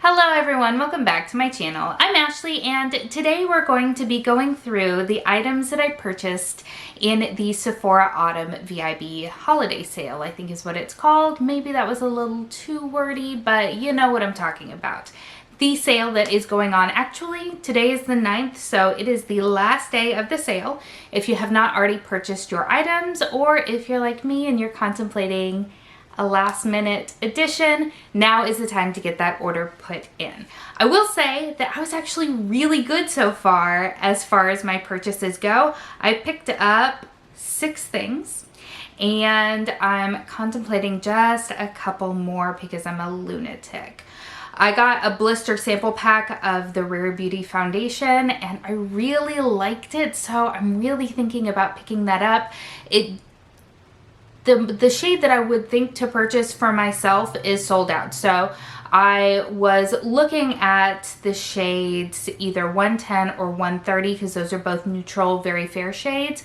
Hello everyone, welcome back to my channel. I'm Ashley and today we're going to be going through the items that I purchased in the Sephora Autumn VIB Holiday Sale, I think is what it's called. Maybe that was a little too wordy, but you know what I'm talking about. The sale that is going on, actually today is the 9th, so it is the last day of the sale. If you have not already purchased your items, or if you're like me and you're contemplating a last minute addition, now is the time to get that order put in. I will say that I was actually really good so far as my purchases go. I picked up 6 things and I'm contemplating just a couple more because I'm a lunatic. I got a blister sample pack of the Rare Beauty foundation and I really liked it, so I'm really thinking about picking that up. The shade that I would think to purchase for myself is sold out. So I was looking at the shades either 110 or 130 because those are both neutral, very fair shades.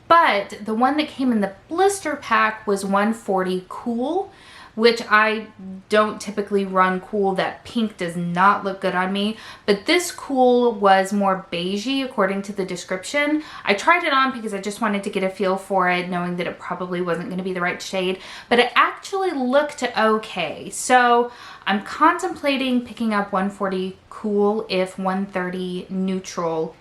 But the one that came in the blister pack was 140 Cool, which I don't typically run Cool. That pink does not look good on me, but this Cool was more beigey according to the description. I tried it on because I just wanted to get a feel for it, knowing that it probably wasn't going to be the right shade, but it actually looked okay. So I'm contemplating picking up 140 Cool if 130 Neutral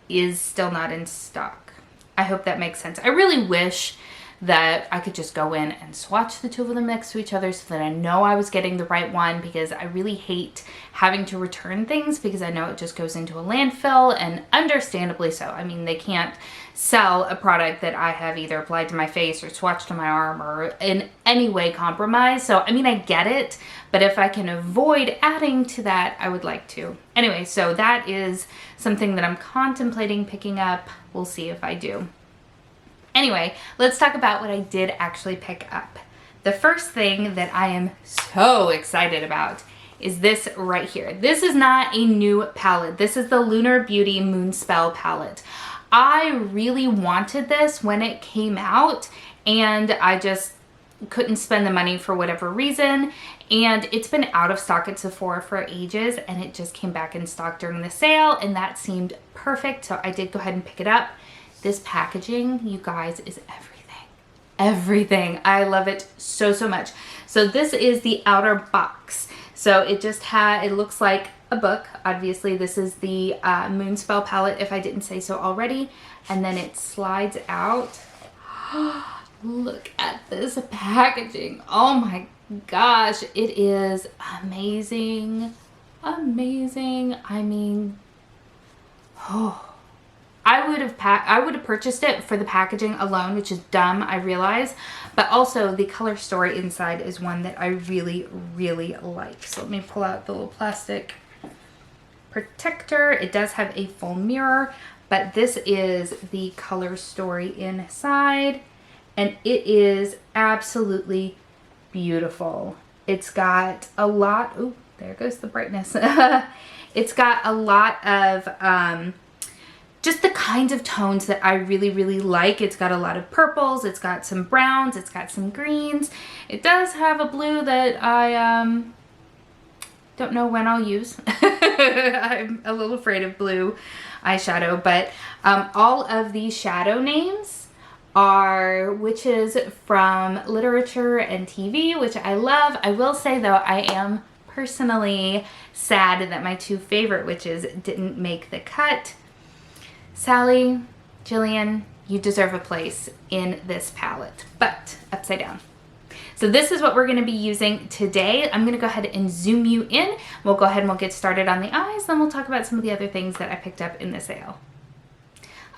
is still not in stock. I hope that makes sense. I really wish that I could just go in and swatch the two of them next to each other so that I know I was getting the right one, because I really hate having to return things because I know it just goes into a landfill, and understandably so. I mean, they can't sell a product that I have either applied to my face or swatched to my arm or in any way compromised. So, I mean, I get it, but if I can avoid adding to that, I would like to. Anyway, so that is something that I'm contemplating picking up. We'll see if I do. Anyway, let's talk about what I did actually pick up. The first thing that I am so excited about is this right here. This is not a new palette. This is the Lunar Beauty Moonspell palette. I really wanted this when it came out and I just couldn't spend the money for whatever reason, and it's been out of stock at Sephora for ages, and it just came back in stock during the sale and that seemed perfect, so I did go ahead and pick it up. This packaging, you guys, is everything. Everything. I love it so, so much. So this is the outer box. So it just it looks like a book. Obviously, this is the Moonspell palette, if I didn't say so already. And then it slides out. Look at this packaging. Oh my gosh. It is amazing. Amazing. I mean, oh. I would have purchased it for the packaging alone, which is dumb, I realize, but also the color story inside is one that I really, really like. So let me pull out the little plastic protector. It does have a full mirror, but this is the color story inside, and it is absolutely beautiful. It's got a lot, oh, there goes the brightness. It's got a lot of, just the kinds of tones that I really, really like. It's got a lot of purples, it's got some browns, it's got some greens. It does have a blue that I don't know when I'll use. I'm a little afraid of blue eyeshadow, but all of these shadow names are witches from literature and TV, which I love. I will say though, I am personally sad that my 2 favorite witches didn't make the cut. Sally, Jillian, you deserve a place in this palette, but upside down. So this is what we're going to be using today. I'm going to go ahead and zoom you in. We'll go ahead and we'll get started on the eyes, then we'll talk about some of the other things that I picked up in the sale.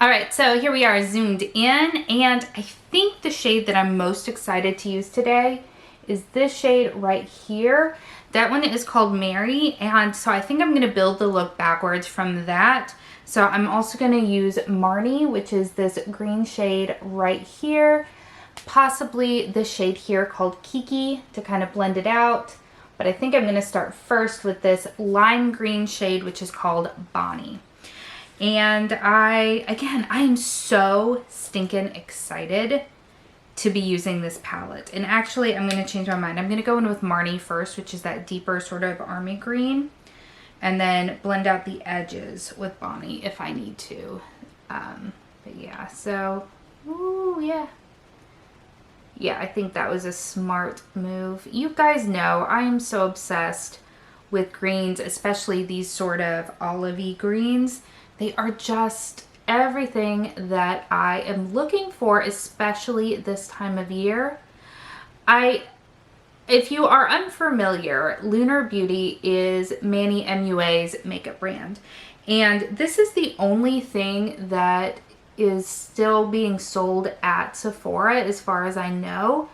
All right, so here we are zoomed in, and I think the shade that I'm most excited to use today is this shade right here. That one is called Mary, and so I think I'm going to build the look backwards from that. So I'm also going to use Marnie, which is this green shade right here. Possibly this shade here called Kiki to kind of blend it out. But I think I'm going to start first with this lime green shade, which is called Bonnie. And I am so stinking excited to be using this palette. And actually, I'm going to change my mind. I'm going to go in with Marnie first, which is that deeper sort of army green. And then blend out the edges with Bonnie if I need to. But yeah, so, ooh, yeah. Yeah, I think that was a smart move. You guys know I am so obsessed with greens, especially these sort of olivey greens. They are just everything that I am looking for, especially this time of year. If you are unfamiliar, Lunar Beauty is Manny MUA's makeup brand. And this is the only thing that is still being sold at Sephora as far as I know.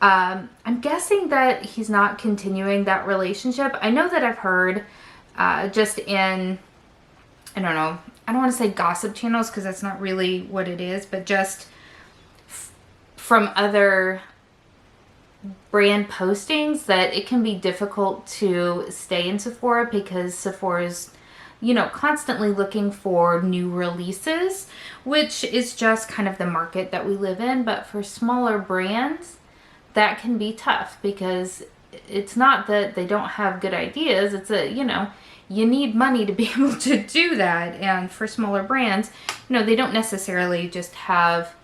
I'm guessing that he's not continuing that relationship. I know that I've heard just in, I don't know, I don't want to say gossip channels because that's not really what it is, but just from other brand postings that it can be difficult to stay in Sephora because Sephora's, you know, constantly looking for new releases, which is just kind of the market that we live in. But for smaller brands, that can be tough because it's not that they don't have good ideas. It's a, you know, you need money to be able to do that. And for smaller brands, you know, they don't necessarily just have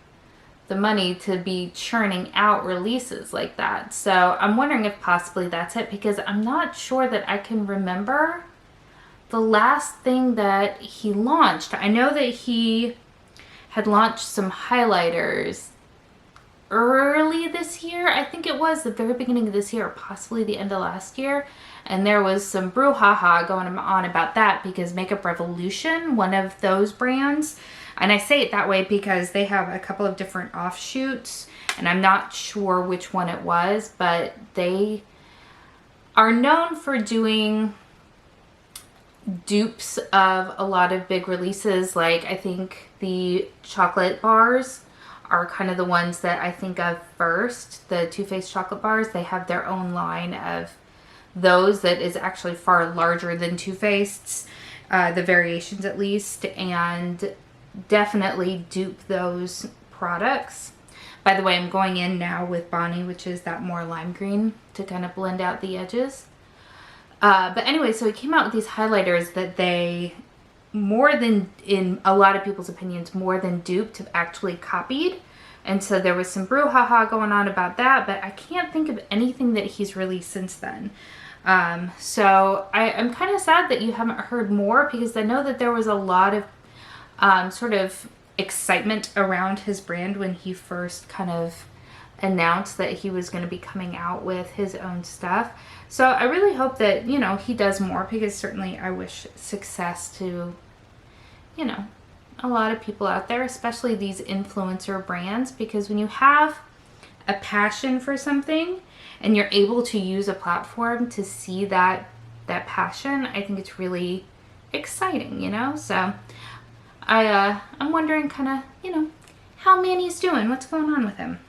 the money to be churning out releases like that. So I'm wondering if possibly that's it, because I'm not sure that I can remember the last thing that he launched. I know that he had launched some highlighters early this year. I think it was the very beginning of this year, or possibly the end of last year. And there was some brouhaha going on about that because Makeup Revolution, one of those brands, and I say it that way because they have a couple of different offshoots, and I'm not sure which one it was, but they are known for doing dupes of a lot of big releases. Like, I think the chocolate bars are kind of the ones that I think of first. The Too Faced chocolate bars, they have their own line of those that is actually far larger than Too Faced's, the variations at least, and definitely dupe those products. By the way, I'm going in now with Bonnie, which is that more lime green, to kind of blend out the edges. But anyway, so he came out with these highlighters that they, more than, in a lot of people's opinions, more than duped, have actually copied. And so there was some brouhaha going on about that, but I can't think of anything that he's released since then. So I'm kind of sad that you haven't heard more, because I know that there was a lot of sort of excitement around his brand when he first kind of announced that he was going to be coming out with his own stuff. So I really hope that, you know, he does more, because certainly I wish success to, you know, a lot of people out there, especially these influencer brands, because when you have a passion for something and you're able to use a platform to see that passion, I think it's really exciting, you know? So I'm wondering kind of, you know, how Manny's doing, what's going on with him.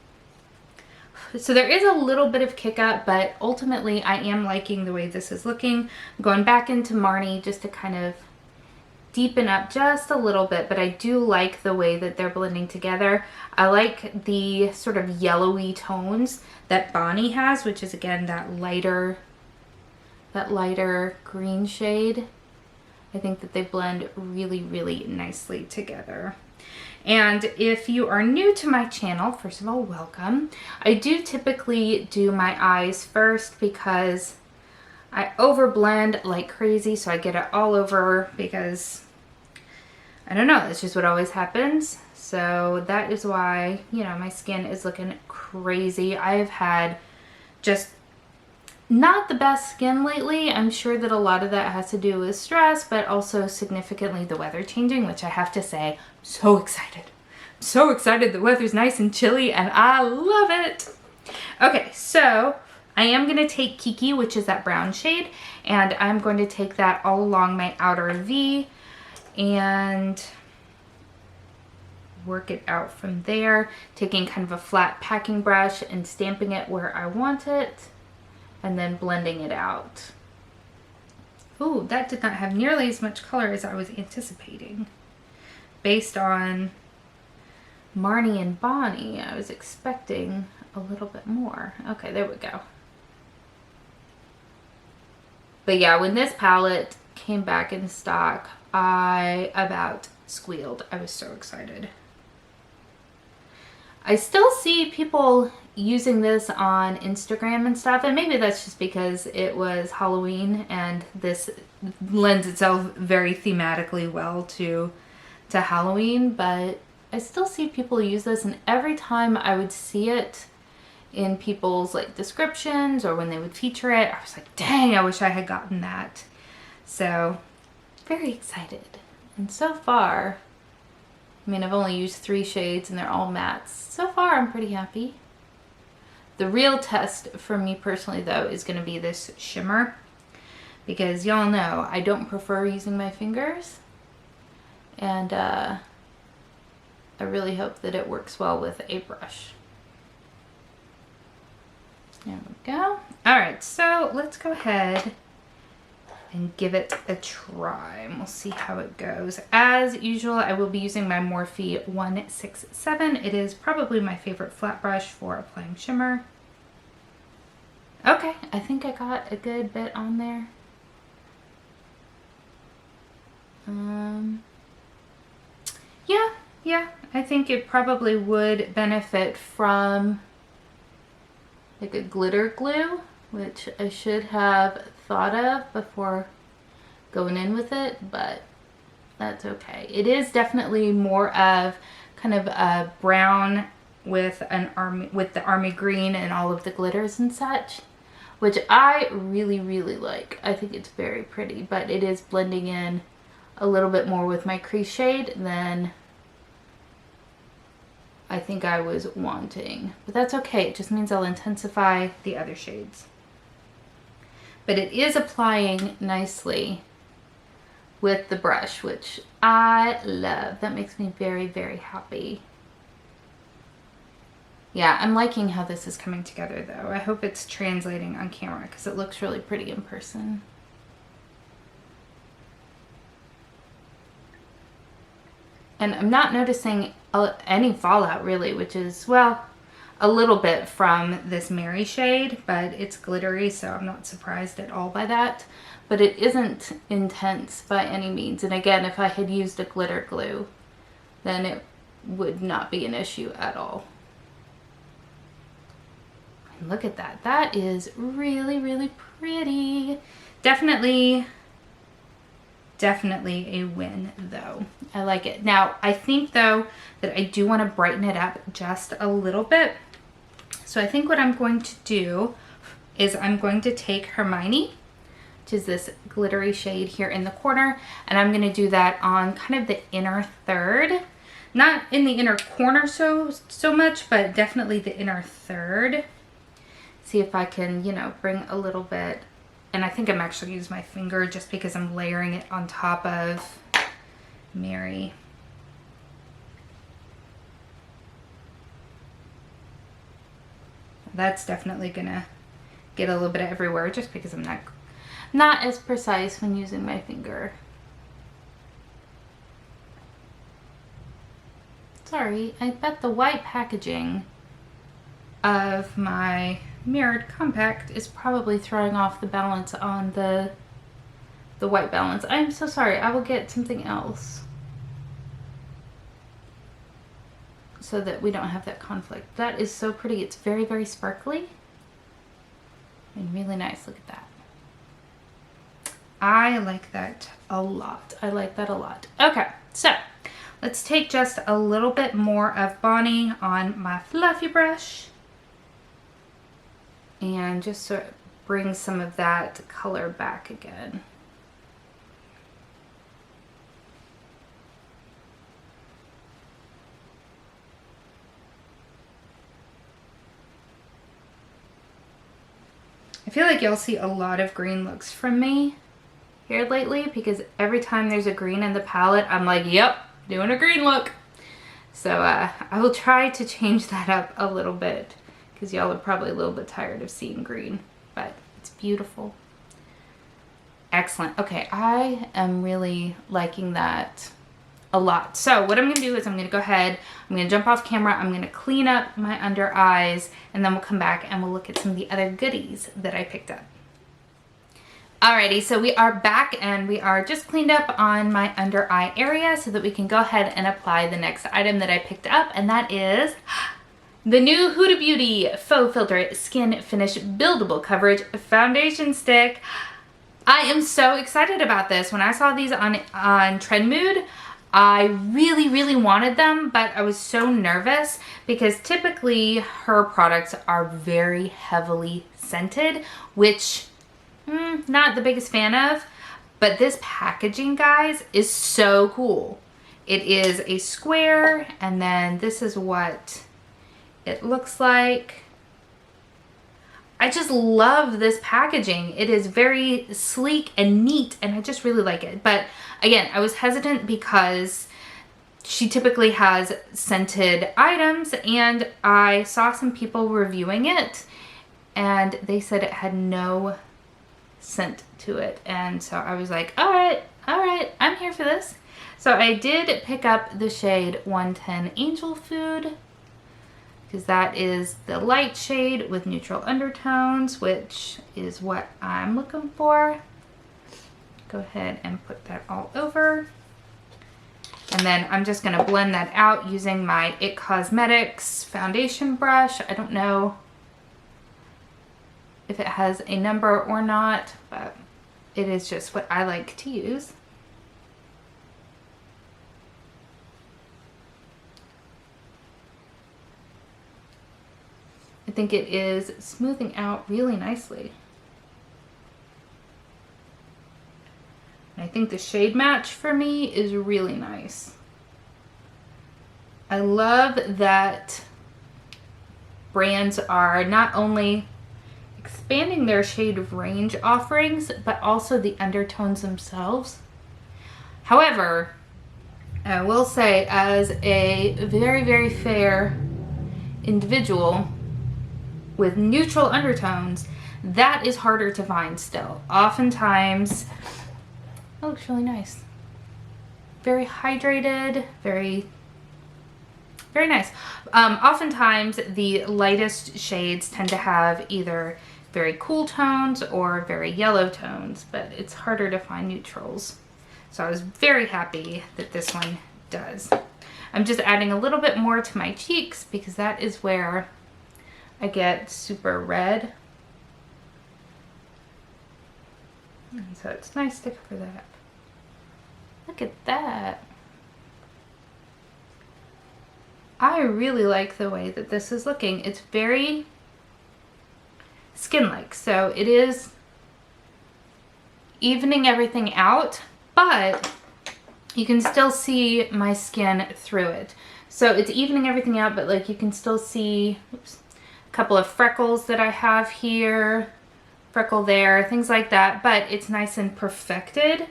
So there is a little bit of kick up, but ultimately I am liking the way this is looking. I'm going back into Marnie just to kind of deepen up just a little bit, but I do like the way that they're blending together. I like the sort of yellowy tones that Bonnie has, which is again that lighter green shade. I think that they blend really, really nicely together. And if you are new to my channel, first of all, welcome. I do typically do my eyes first because I overblend like crazy, so I get it all over because, I don't know, it's just what always happens. So that is why, you know, my skin is looking crazy. I've had just not the best skin lately. I'm sure that a lot of that has to do with stress, but also significantly the weather changing, which I have to say, I'm so excited. I'm so excited. The weather's nice and chilly and I love it. Okay, so I am going to take Kiki, which is that brown shade, and I'm going to take that all along my outer V and work it out from there, taking kind of a flat packing brush and stamping it where I want it, and then blending it out. Ooh, that did not have nearly as much color as I was anticipating based on Marnie and Bonnie. I was expecting a little bit more. Okay, there we go. But yeah, when this palette came back in stock, I about squealed. I was so excited. I still see people using this on Instagram and stuff, and maybe that's just because it was Halloween and this lends itself very thematically well to Halloween, but I still see people use this, and every time I would see it in people's like descriptions or when they would feature it, I was like, dang, I wish I had gotten that. So very excited. And so far, I mean, I've only used 3 shades and they're all mattes. So far, I'm pretty happy. The real test for me personally, though, is going to be this shimmer. Because y'all know, I don't prefer using my fingers. And I really hope that it works well with a brush. There we go. Alright, so let's go ahead and give it a try, and we'll see how it goes. As usual, I will be using my Morphe 167. It is probably my favorite flat brush for applying shimmer. Okay, I think I got a good bit on there. Yeah, I think it probably would benefit from like a glitter glue, which I should have thought of before going in with it, but that's okay. It is definitely more of kind of a brown with the army green and all of the glitters and such, which I really, really like. I think it's very pretty, but it is blending in a little bit more with my crease shade than I think I was wanting. But that's okay. It just means I'll intensify the other shades. But it is applying nicely with the brush, which I love. That makes me very, very happy. Yeah, I'm liking how this is coming together, though. I hope it's translating on camera because it looks really pretty in person. And I'm not noticing any fallout really, which is, well, a little bit from this Mary shade, but it's glittery, so I'm not surprised at all by that. But it isn't intense by any means. And again, if I had used a glitter glue, then it would not be an issue at all. And look at that. That is really, really pretty. Definitely a win, though. I like it. Now, I think, though, that I do want to brighten it up just a little bit. So I think what I'm going to do is I'm going to take Hermione, which is this glittery shade here in the corner, and I'm going to do that on kind of the inner third. Not in the inner corner so much, but definitely the inner third. See if I can, you know, bring a little bit. And I think I'm actually using my finger just because I'm layering it on top of Mary. That's definitely gonna get a little bit everywhere just because I'm not as precise when using my finger. Sorry, I bet the white packaging of my mirrored compact is probably throwing off the balance on the white balance. I'm so sorry. I will get something else so that we don't have that conflict. That is so pretty. It's very, very sparkly and really nice. Look at that. I like that a lot. I like that a lot. Okay, so let's take just a little bit more of Bonnie on my fluffy brush and just sort of bring some of that color back again. I feel like you'll see a lot of green looks from me here lately because every time there's a green in the palette, I'm like, yep, doing a green look. So I will try to change that up a little bit because y'all are probably a little bit tired of seeing green, but it's beautiful. Excellent. Okay, I am really liking that a lot. So what I'm going to do is I'm going to go ahead, I'm going to jump off camera, I'm going to clean up my under eyes, and then we'll come back and we'll look at some of the other goodies that I picked up. Alrighty, so we are back and we are just cleaned up on my under eye area so that we can go ahead and apply the next item that I picked up, and that is the new Huda Beauty Faux Filter Skin Finish Buildable Coverage Foundation Stick. I am so excited about this. When I saw these on Trendmood, I really wanted them, but I was so nervous because typically her products are very heavily scented, which not the biggest fan of, but this packaging, guys, is so cool. It is a square, and then this is what it looks like. I just love this packaging. It is very sleek and neat, and I just really like it. But again, I was hesitant because she typically has scented items, and I saw some people reviewing it, and they said it had no scent to it. And so I was like, all right, I'm here for this. So I did pick up the shade 110 Angel Food, because that is the light shade with neutral undertones, which is what I'm looking for. Go ahead and put that all over. And then I'm just gonna blend that out using my IT Cosmetics foundation brush. I don't know if it has a number or not, but it is just what I like to use. I think it is smoothing out really nicely. And I think the shade match for me is really nice. I love that brands are not only expanding their shade range offerings, but also the undertones themselves. However, I will say, as a very fair individual with neutral undertones, that is harder to find still. Oftentimes, that looks really nice. Very hydrated, very nice. Oftentimes, the lightest shades tend to have either very cool tones or very yellow tones, but it's harder to find neutrals. So I was very happy that this one does. I'm just adding a little bit more to my cheeks because that is where I get super red. And so it's nice to cover that up. Look at that. I really like the way that this is looking. It's very skin-like, so it is evening everything out, but you can still see my skin through it. So it's evening everything out, but like you can still see, oops, a couple of freckles that I have here, freckle there, things like that, but it's nice and perfected,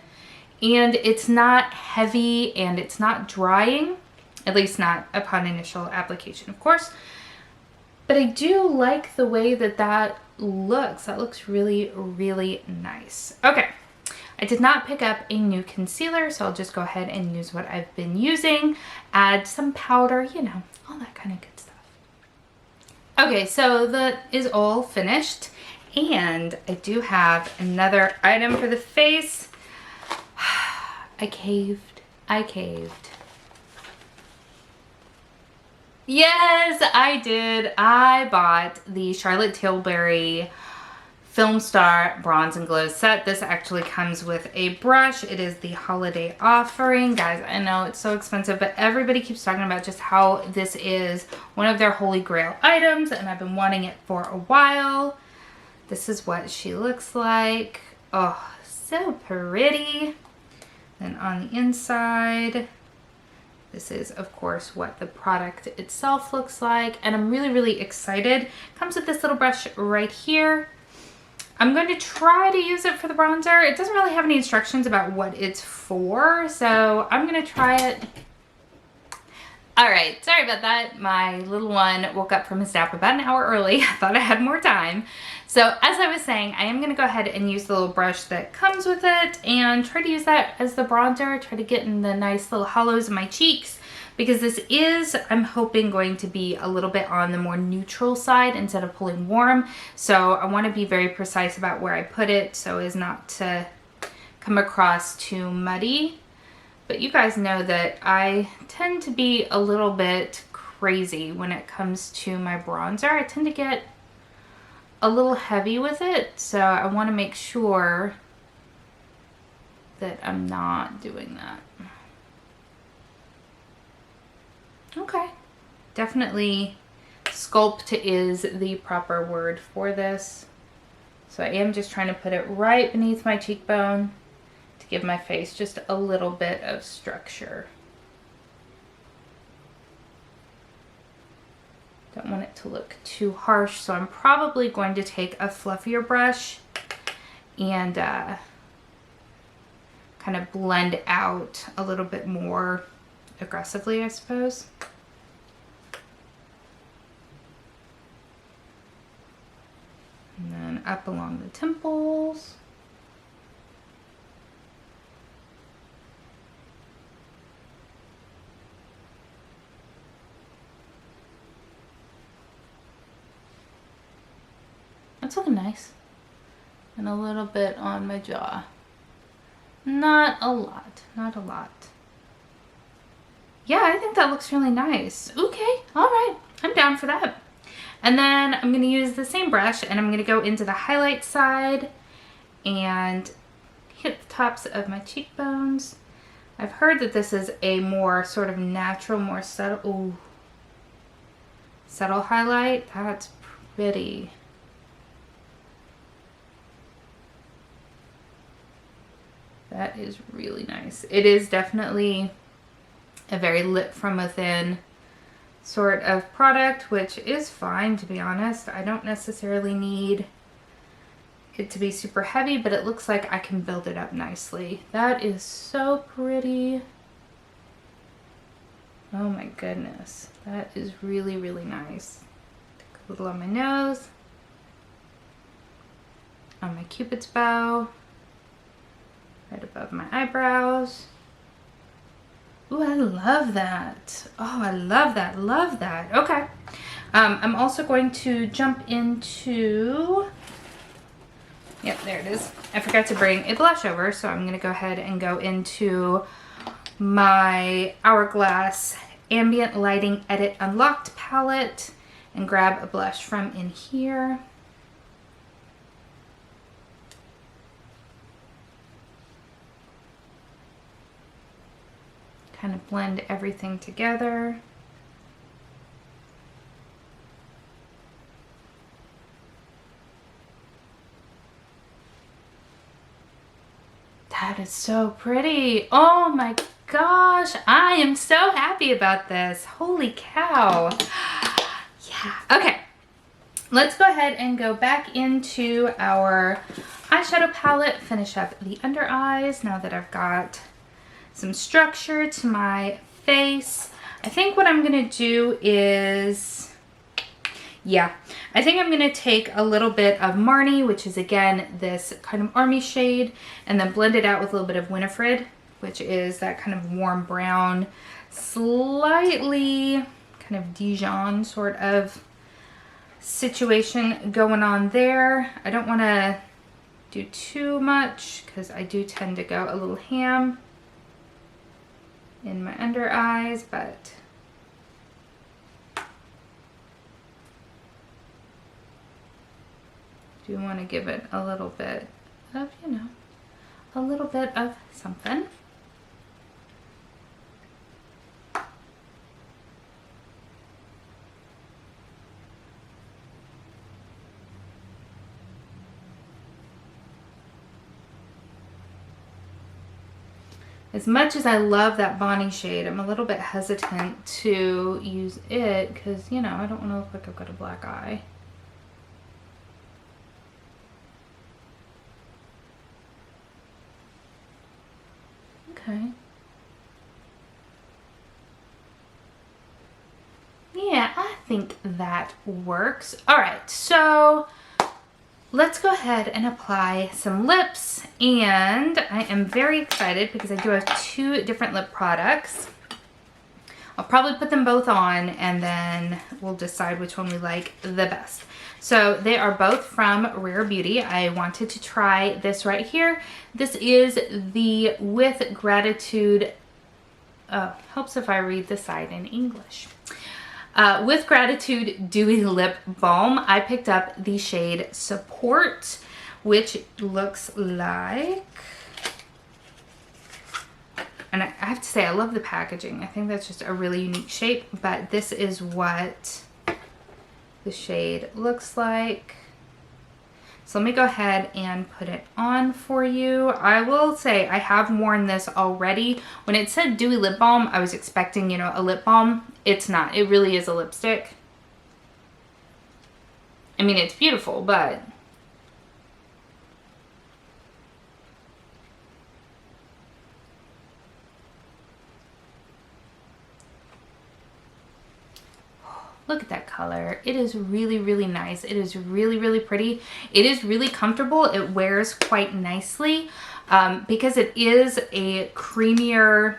and it's not heavy and it's not drying, at least not upon initial application, of course. But I do like the way that that looks. That looks really nice. Okay, I did not pick up a new concealer, so I'll just go ahead and use what I've been using. Add some powder, you know, all that kind of good stuff. Okay, so that is all finished, and I do have another item for the face. I caved. Yes, I did. I bought the Charlotte Tilbury Film Star Bronze and Glow set. This actually comes with a brush. It is the holiday offering. Guys, I know it's so expensive, but everybody keeps talking about just how this is one of their holy grail items, and I've been wanting it for a while. This is what she looks like. Oh, so pretty. Then on the inside, this is, of course, what the product itself looks like, and I'm really excited. Comes with this little brush right here. I'm going to try to use it for the bronzer. It doesn't really have any instructions about what it's for, so I'm going to try it. All right, sorry about that. My little one woke up from his nap about an hour early. I thought I had more time. So as I was saying, I am gonna go ahead and use the little brush that comes with it and try to use that as the bronzer, try to get in the nice little hollows in my cheeks, because this is, I'm hoping, going to be a little bit on the more neutral side instead of pulling warm. So I wanna be very precise about where I put it so as not to come across too muddy. But you guys know that I tend to be a little bit crazy when it comes to my bronzer. I tend to get a little heavy with it, so I want to make sure that I'm not doing that. Okay, definitely sculpt is the proper word for this. So I am just trying to put it right beneath my cheekbone, give my face just a little bit of structure. Don't want it to look too harsh, so I'm probably going to take a fluffier brush and kind of blend out a little bit more aggressively, I suppose. And then up along the temples. That's looking nice. And a little bit on my jaw. Not a lot, not a lot. Yeah, I think that looks really nice. Okay, all right, I'm down for that. And then I'm gonna use the same brush and I'm gonna go into the highlight side and hit the tops of my cheekbones. I've heard that this is a more sort of natural, more subtle, ooh, subtle highlight. That's pretty. That is really nice. It is definitely a very lit from within sort of product, which is fine, to be honest. I don't necessarily need it to be super heavy, but it looks like I can build it up nicely. That is so pretty. Oh my goodness. That is really, really nice. Take a little on my nose, on my Cupid's bow, right above my eyebrows. Ooh, I love that. Oh, I love that, love that. Okay. I'm also going to jump into, yep, there it is. I forgot to bring a blush over, so I'm gonna go ahead and go into my Hourglass Ambient Lighting Edit Unlocked palette and grab a blush from in here. Kind of blend everything together. That is so pretty. Oh my gosh, I am so happy about this. Holy cow. Yeah, okay. Let's go ahead and go back into our eyeshadow palette, finish up the under eyes now that I've got some structure to my face. I think what I'm gonna do is, yeah, I think I'm gonna take a little bit of Marnie, which is again this kind of army shade, and then blend it out with a little bit of Winifred, which is that kind of warm brown, slightly kind of Dijon sort of situation going on there. I don't wanna do too much because I do tend to go a little ham in my under eyes, but do want to give it a little bit of, you know, a little bit of something. As much as I love that Bonnie shade, I'm a little bit hesitant to use it because, you know, I don't want to look like I've got a black eye. Okay. I think that works. All right, so let's go ahead and apply some lips, and I am very excited because I do have 2 different lip products. I'll probably put them both on and then we'll decide which one we like the best. So they are both from Rare Beauty. I wanted to try this right here. This is the With Gratitude, helps if I read the side in English. With Gratitude Dewy Lip Balm. I picked up the shade Support, which looks like, and I have to say I love the packaging. I think that's just a really unique shape, but this is what the shade looks like. So let me go ahead and put it on for you. I will say I have worn this already. When it said Dewy Lip Balm, I was expecting, you know, a lip balm. It's not. It really is a lipstick. I mean, it's beautiful, but look at that color. It is really, really nice. It is really, really pretty. It is really comfortable. It wears quite nicely because it is a creamier,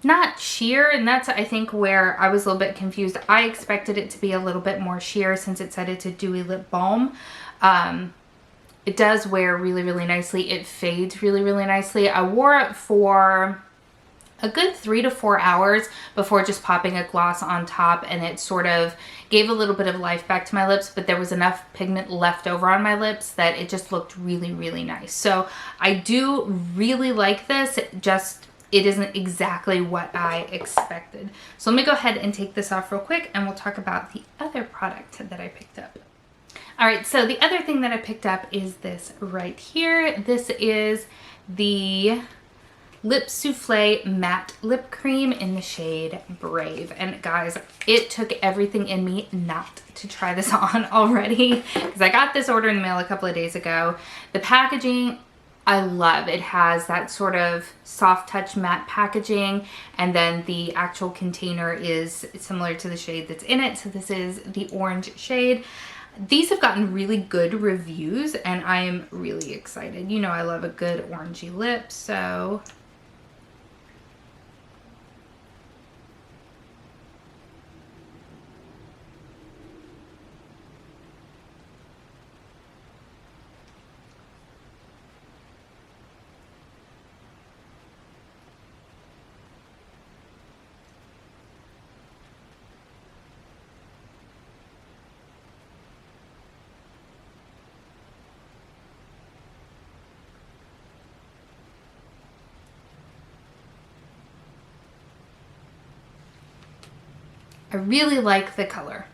not sheer, and that's, I think, where I was a little bit confused. I expected it to be a little bit more sheer since it said it's a dewy lip balm. It does wear really, really nicely. It fades really, really nicely. I wore it for a good 3 to 4 hours before just popping a gloss on top, and it sort of gave a little bit of life back to my lips, but there was enough pigment left over on my lips that it just looked really, really nice. So I do really like this. It isn't exactly what I expected. So let me go ahead and take this off real quick and we'll talk about the other product that I picked up. All right, so the other thing that I picked up is this right here. This is the Lip Souffle Matte Lip Cream in the shade Brave. And guys, it took everything in me not to try this on already because I got this order in the mail a couple of days ago. The packaging, I love. It has that sort of soft touch matte packaging, and then the actual container is similar to the shade that's in it. So this is the orange shade. These have gotten really good reviews and I am really excited. You know I love a good orangey lip, so I really like the color.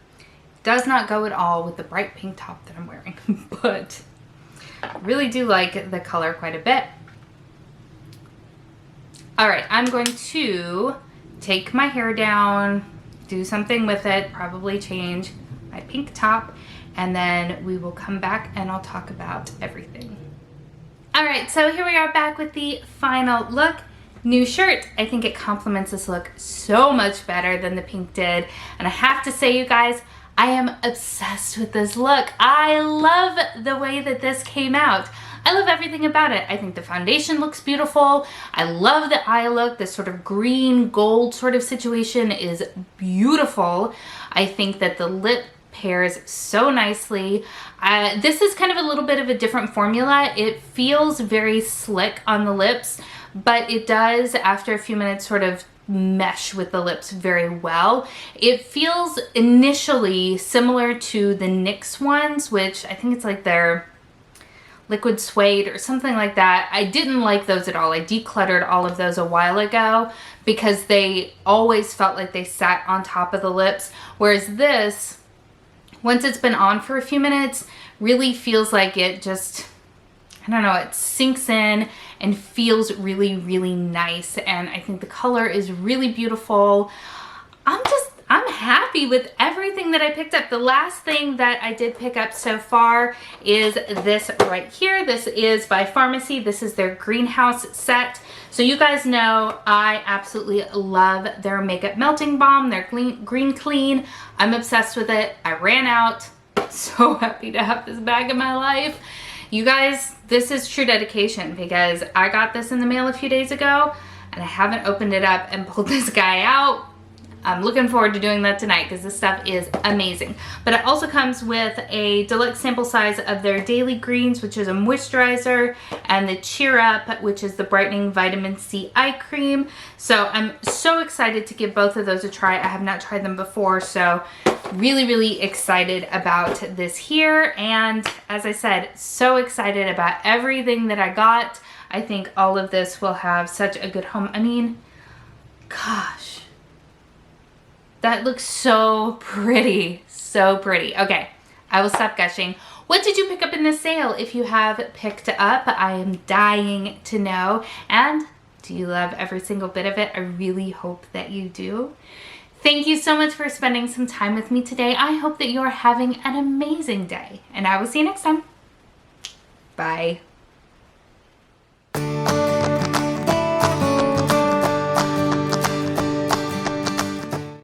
Does not go at all with the bright pink top that I'm wearing, but I really do like the color quite a bit. All right, I'm going to take my hair down, do something with it, probably change my pink top, and then we will come back and I'll talk about everything. All right, so here we are back with the final look. New shirt. I think it complements this look so much better than the pink did. And I have to say, you guys, I am obsessed with this look. I love the way that this came out. I love everything about it. I think the foundation looks beautiful. I love the eye look. This sort of green gold sort of situation is beautiful. I think that the lip pairs so nicely. This is kind of a little bit of a different formula. It feels very slick on the lips, but it does, after a few minutes, sort of mesh with the lips very well. It feels initially similar to the NYX ones, which I think it's like their liquid suede or something like that. I didn't like those at all. I decluttered all of those a while ago because they always felt like they sat on top of the lips, whereas this, once it's been on for a few minutes, really feels like it just, I don't know, it sinks in and feels really, really nice. And I think the color is really beautiful. I'm happy with everything that I picked up. The last thing that I did pick up so far is this right here. This is by Pharmacy. This is their greenhouse set. So you guys know I absolutely love their makeup melting balm, their green clean. I'm obsessed with it. I ran out. So happy to have this bag in my life. You guys, this is true dedication because I got this in the mail a few days ago and I haven't opened it up and pulled this guy out. I'm looking forward to doing that tonight because this stuff is amazing. But it also comes with a deluxe sample size of their Daily Greens, which is a moisturizer, and the Cheer Up, which is the brightening vitamin C eye cream. So I'm so excited to give both of those a try. I have not tried them before, so really excited about this here. And as I said, so excited about everything that I got. I think all of this will have such a good home. I mean, gosh. That looks so pretty, so pretty. Okay, I will stop gushing. What did you pick up in this sale? If you have picked up, I am dying to know. And do you love every single bit of it? I really hope that you do. Thank you so much for spending some time with me today. I hope that you are having an amazing day, and I will see you next time. Bye.